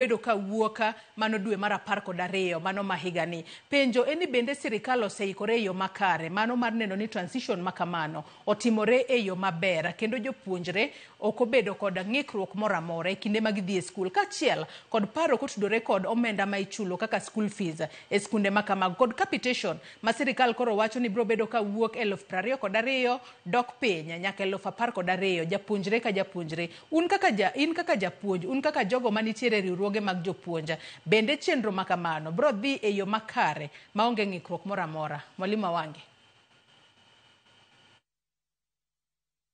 bedo ka wuoka mano dwe mar 12 mano mahigani. Penjo eni bende sirikal oseikore yo makare mano mar neno ni transition makamano otimore e yo maber kendo jopuonjre ok obedo kod ng'ikruok moramora e kinde mag dhi e skul kachiel kod paro kotudore kod omenda ma ichulo kaka school fees e skunde makamago kod capitation ma sirikal koro wacho ni biro bedo ka wuok 22,000 dok piny nyaka 12,000 japuonjre ka japuonjre. In kaka japuonj, un kaka jogo manitiere riwruoge mag jopuonja, bende chenro makamano bro dhi e yo makare maonge ng'ikruok moramora? Mwalimu Awange.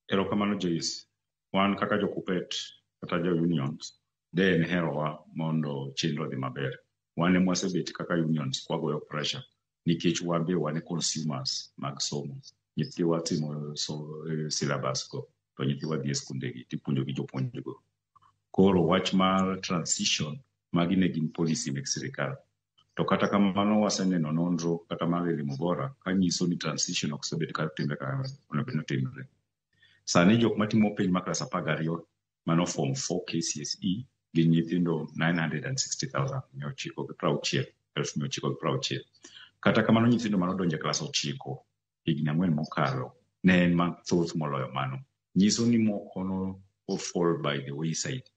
Erokamano Joyce, wan kaka jokupet kata jo unions de en herowa mondo chenro dhi maber. Wan mwasebet kaka unions kwagoyo pressure nikech wabe wane consumers mag somo. Nyithiwa timo syllabus go to nyithiwa dhi e skundegi tipuonjo gi jopuonjgo. Koro wach mar transition magi ne gin policy mek sirikal. To kata kamano waseneno nonro kata mar elimu bora kanyiso ni transition ok osebet ka timbe ka onego timre. Sani jok matimo penj ma klas 12 mano form 4 KCSE gin nyithindo 960,960. Kata kamano nyithindo manodonjo e klas 9 higni 4 mokalo ne en mathoth moloyo mano. Nyiso ni moko no fall by the wayside.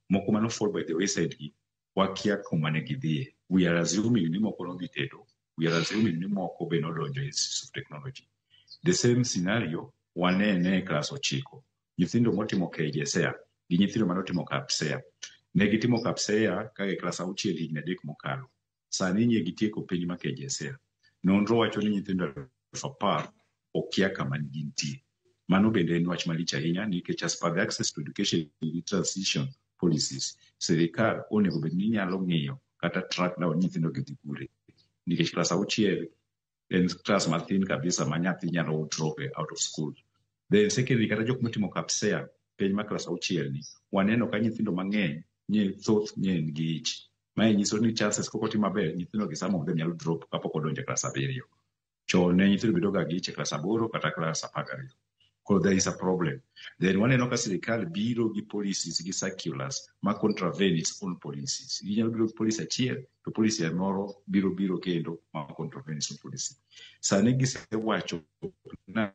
Moko mano fall by the wayside gi wakia kuma ne gidhie. We are assuming ni moko no gitedo. We are assuming ni moko be nodonjo e Institute of Technology. The same scenario wanene e klas 9. Nyithindo motimo KJSEA gi nyithindo manotimo KAPSEA. Ne gitimo KAPSEA ka e klas 6 higni 3 mokalo. Sani nye gitieko penj ma KJSEA. Nonro wacho ni nyithindo 10,000 okia kama gintie. Mano bende en wach malich ahinya nikech as per the access to education transition policies, sirikal onego bed ni nyalo ng'iyo kata track down nyithindo gi dhi kure. Nikech klas 6 en klas mathin kabisa ma nyathi nyalo drop out of school. Then secondly, kata jok matimo KAPSEA penj ma klas 6 ni waneno ka nyithindo mang'eny thoth ng'eny gi ich. Mae nyiso ni chances koko timo maber nyithindo gi some of them nyalo drop kapok odonjo e klas 7. Chon ne nyithindo bedo ga gi ich e klas 8 kata klas 12. So there is a problem. Then waneno ka sirikal biro gi policies gi circulars ma contravene its own policies. Ginyalo biro gi policy achiel to policy moro biro kendo ma contravene its own policy. Sani gisewacho na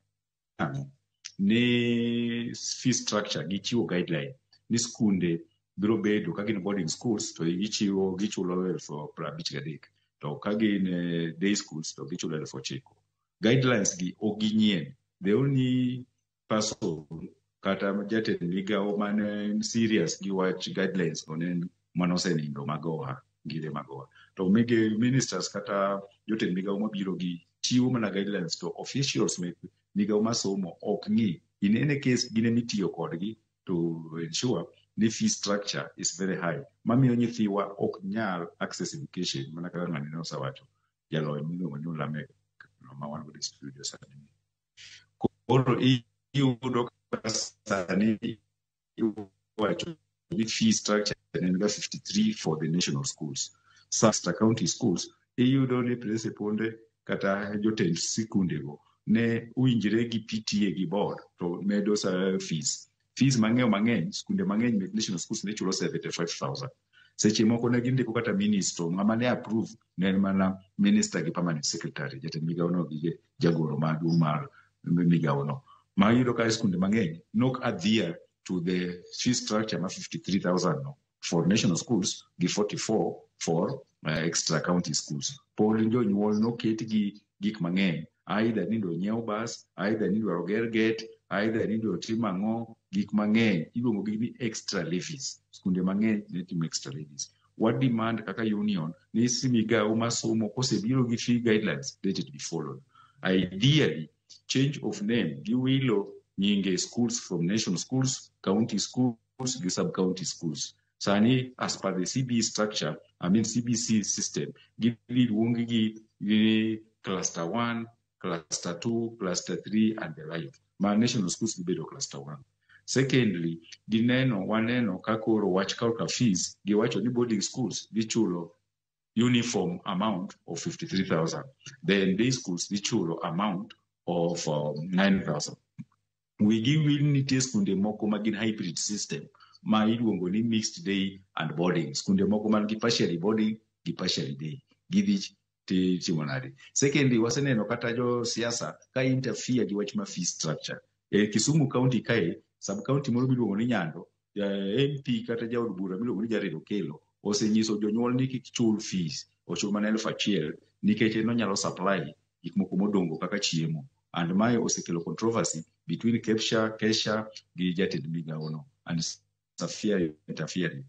ne fee structure gichiwo guideline ni skunde biro bedo ka gin boarding schools to gichulo 53,000 to ka gin day schools to gichulo 9,000. Guidelines gi oginyien. The only person kata jatend migawo mane serious gi wach guidelines onen manosenindo magoha gide magoha. To ministers kata jotend migawo mabiro gi chiwo mana guidelines to officials migawo masomo ok ng'i. In any case gine mitiyo kodgi to ensure the fee structure is very high. Mamiyo nyithiwa ok nyal access education mana kaka ng'ani ne osawacho. Jaloy miluongo ni Lamek ma wan go studio sani. Koro iyudo ka sani iwacho ni fee structure en 53 for the national schools. Extra county schools iyudo ni principal kata jotend sikundego ne uinjire gi PTA gi board to medo fees. Fees mang'eny skunde mang'eny mek national schools ne chulo 75,000. Seche moko ne gindiko kata ministro ng'ama ne approve ne mana minister gi permanent secretary jatend migawo no gi jagoro maduong' mar migawo no. Ma yudo ka skunde mang'eny nok adhere to the fee structure ma 53,000 no for national schools gi 44 for extra county schools. Pod jonyuol noket gi gik mang'eny. Aidha nindo nyiew bas, aidha nindo ger gate, aidha nindo tim ang'o, gik mang'eny iluongo gi ni extra levies. Skunde mang'eny ne timo extra levies. What demand kaka union ni migawo masomo kosebiro gi fee guidelines let it be followed. Ideally, change of name giwilo nyinge schools from national schools, county schools gi sub-county schools. Sani as per the CBE structure, CBC system, giluongi gi cluster 1, cluster 2, cluster 3 and the like. Ma national schools gibedo cluster 1. Secondly, waneno kakoro wach ka fees giwacho ni boarding schools gichulo uniform amount of 53,000. Then day schools gichulo amount of 9,000. We give nitie skunde moko magin hybrid system ma iluongo ni mixed day and boarding. Skunde moko man gi partially boarding gi partially day. Gidhi timo nade. Secondly, waseneno kata jo siasa ka interfere gi wach ma fee structure. Kisumu County kae, sub county moro miluongo ni Nyando, MP kata jaod bura miluongo ni Jared Okello osenyiso jonyuol ni kik chul fees, ochul mana 1,000 nikech en onyalo supply gik moko modongo kaka chiemo. And mae osekelo controversy between Kesha gi jatend migawono and Safia interfering.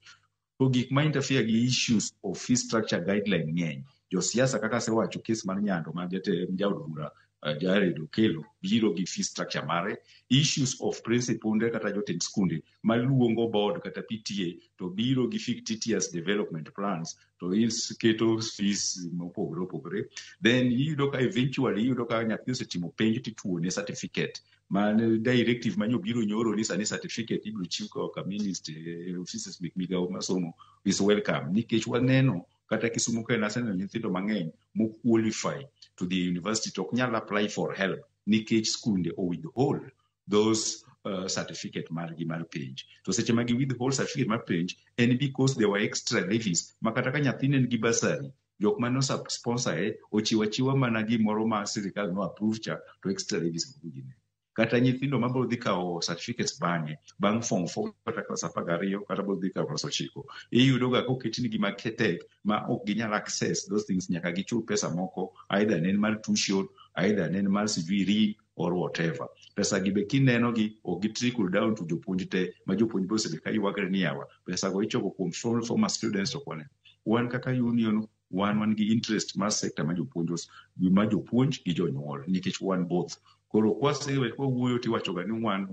So gik ma interfere gi issues of fee structure guideline ng'eny. Jo siasa kaka sewacho kes mar Nyando ma jaod bura Jared Okello biro gi fee structure mare, issues of principal kata jotend skunde maluongo board kata PTA to biro gi fictitious development plans to is keto fees mopogore. Then yudo ka eventually yudo ka nyathi osetimo penj tituo ne certificate man directive manyo biro nyoro ni sani certificate ibiro chiw ka ministry offices migawo masomo is welcome nikech waneno kata Kisumu ka naseno nyithindo mang'eny mo qualify to the university to nyal apply for help nikech skunde o withhold those certificate margi mar penj. To seche magi withhold certificate mar penj and because there were extra levies makata ka nyathine nigi basari jok mano sponsor ochiwa mana gimoro ma sirikal no approve cha to extra levies bugine. Kata nyithindo mabiro dhi kawo certificates bang' form 4 kata class 12 kata biro dhi kawo class 9 iyudo ga koketni gima ketek ma ok ginyal access those things nyaka gichul pesa moko either nen mar tuition either nen mar sijui or whatever. Pesa gi be kineno gi ok gi trickle down to jopuonj te ma jopuonj bo sebe ka yuagre ni yawa pesa go ichoko kuom former students to kone wan kaka union wan gi interest mar sector ma jopuonj gi jonyuol nikech wan both. Koro kwasewe kwa wuoyo tiwacho ga ni wan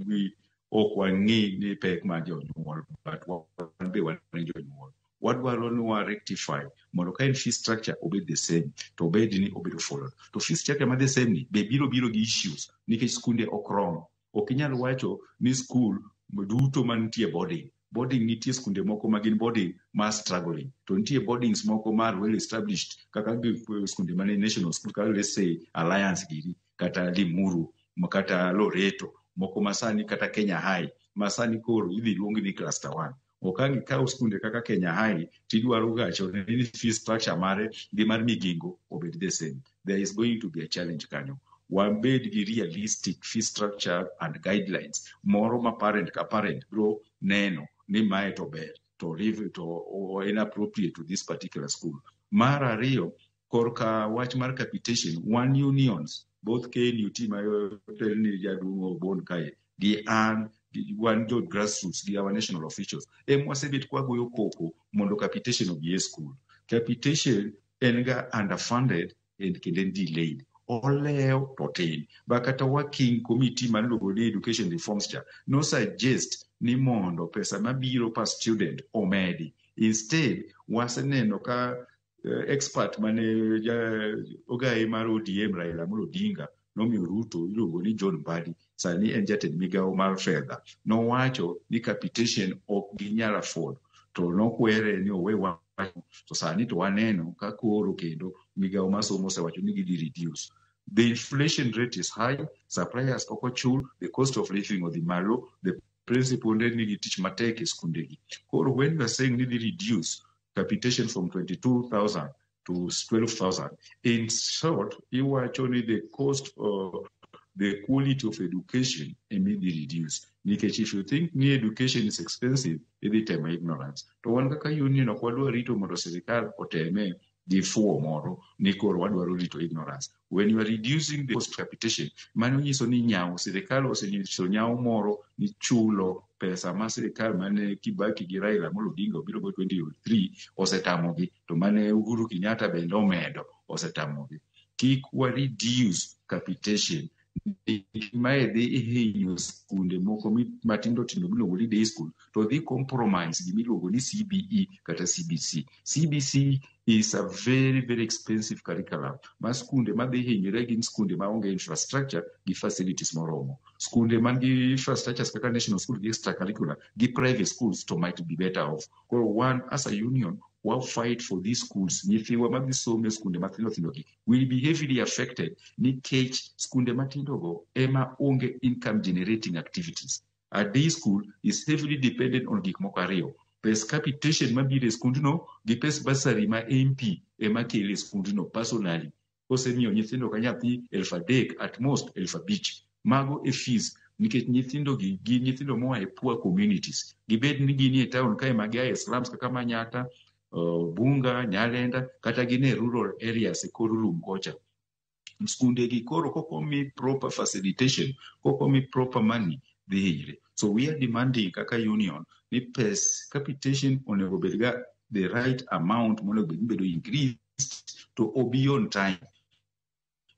ok wang'i ni pek ma jonyuol but wan be wan jonyuol. Wadwaro ni wa rectify mondo ka fee structure obed the same to bed ni obedo followed. To fee structure ma the same ni be biro gi issues nikech skunde ok rom. Ok inyal wacho ni school duto mantie boarding nitie skunde moko ma gin boarding ma struggling to nitie boardings moko mar well established kaka skunde mane national school kaka let's say Alliance giri kata Limuru kata Loreto moko masani kata Kenya High masani koro idhi luongi ni cluster 1. Okangi kawo skunde kaka Kenya High tidwaro gacho ni fee structure mare gi mar Migingo obed the same. There is going to be a challenge kanyo. One bed gi realistic fee structure and guidelines moro ma parent ka parent bro neno ni mae to ber to live to or inappropriate to this particular school. Mar ariyo korka wach mar capitation one unions both KNUT ma hotel ni jaduong' Bon kae gi an one jo grassroots gi our national officials mwasebet kwa goyo koko mondo capitation obi e school. Capitation en ga underfunded and kende delayed oleo totin bakata working committee man logo ni education reforms cha no suggest ni mondo pesa mabiro per student omedi. Instead waseneno ka expert mane ogaye mar ODM Raila Amolo Odinga nomiyo Ruto iluongo ni John Mbadi sani en jatend migawo mar fedha nowacho ni capitation ok ginyal afford to nokwere ni owe wacho to sani to waneno ka koro kendo migawo masomo osewacho ni gidhi reduce. The inflation rate is high, suppliers ok ochul, the cost of living odhi malo, the principal nigi tich matek e skundegi. Koro when we are saying need reduce capitation from 22,000 to 12,000, in short, iwacho ni the cost of the quality of education immediately reduce. Nikech if you think ni education is expensive, idhi tema ignorance. To wan kaka union ok wadwa rito mondo sirikal oteme gi fuo moro ni koro wadwaro rito ignorance. When you are reducing the cost capitation, mano nyiso ni nyawo sirikal osenyiso nyawo moro ni chulo pesa ma sirikal mane Kibaki gi Raila Amolo Odinga obiro go 2023 osetamogi to mane Uhuru Kenyatta bende omedo osetamogi. Kik wa reduce capitation mae dhi hinyo skunde moko matindo tindo miluongo ni day school to dhi compromise gi miluongo ni CBE kata CBC. CBC is a very, very expensive curriculum. Ma skunde ma dhi hinyore gin skunde ma onge infrastructure gi facilities moromo. Skunde man gi infrastructures kaka national school gi extracurricular gi private schools to might be better off. Koro one as a union we'll fight for these schools. Nyifiwa ma bisome skunde mathindo thindo gi will be heavily affected nikech skunde matindo go ema onge income generating activities. A day school is heavily dependent on gik moko ariyo. Pes capitation mabiro e skundno gi pes basari ma MP ema kele e skundno personally. Kosemiyo nyithindo ka nyathi 3,000 at most 5,000. Mago e fees nikech nyithindo gi nyithindo moa e poor communities. Gibed ni gini e town kae ma gia e slums kaka Manyata, Bunga, Nyalenda, kata gin e rural areas e kor rum kocha. Skunde gi koro kokomi proper facilitation, kokomi proper money dhi hire. So we are demanding kaka union ni pes capitation onego bedga the right amount monego bedo increased to obi on time.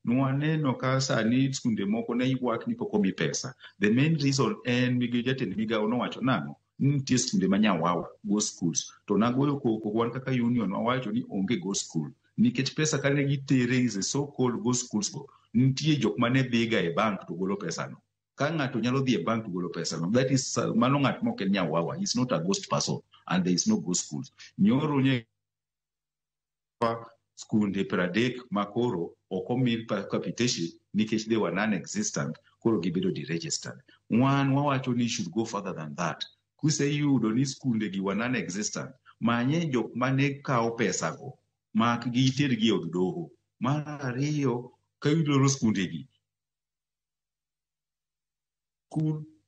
Nwaneno ka sani skunde moko ne ywak ni kokomi pesa. The main reason en jatend migawo nowacho nang'o? Nitie skunde ma Nyawawa go schools. To nagoyo koko wan kaka union wawacho ni onge go school. Nikech pesa kane gitere is a so-called go schools go. Nitie jok mane dhiga e bank to golo pesa no. Ka ng'ato nyalo dhi e bank to golo pesa no. That is mano ng'at mok en Nyawawa. He's not a ghost person and there is no go schools. Nyoro nye skunde 30 makoro okomi capitation nikech they were non-existent koro gibedo deregistered. One wawacho ni should go further than that. Kuseyudo ni skunde gi were non-existent, manye jok mane kao pesa go mak gi tergi od doho. Mar ariyo, ka yudoro skunde gi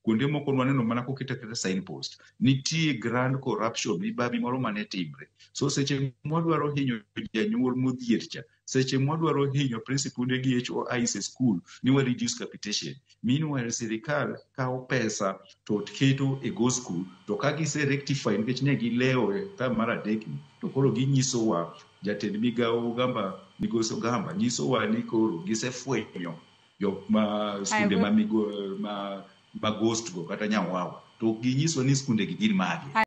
kuonde moko nwaneno mana kokete kata signpost, nitie grand corruption mibabi moro mane timre. So seche mwadwaro hinyo janyuol modhier cha, seche mwadwaro hinyo principal gi HOIs e school ni wa reduce capitation. Meanwhile sirikal kao pesa to keto e go school, to ka gise rectify nikech ne gileo e tam mar adek ni, to koro ginyisowa jatend migawo gamba migoso gamba nyisowa ni koro gisefwenyo jok ma skunde ma ghost go kata Nyawawa, to ginyiswa ni skunde gi gin magi.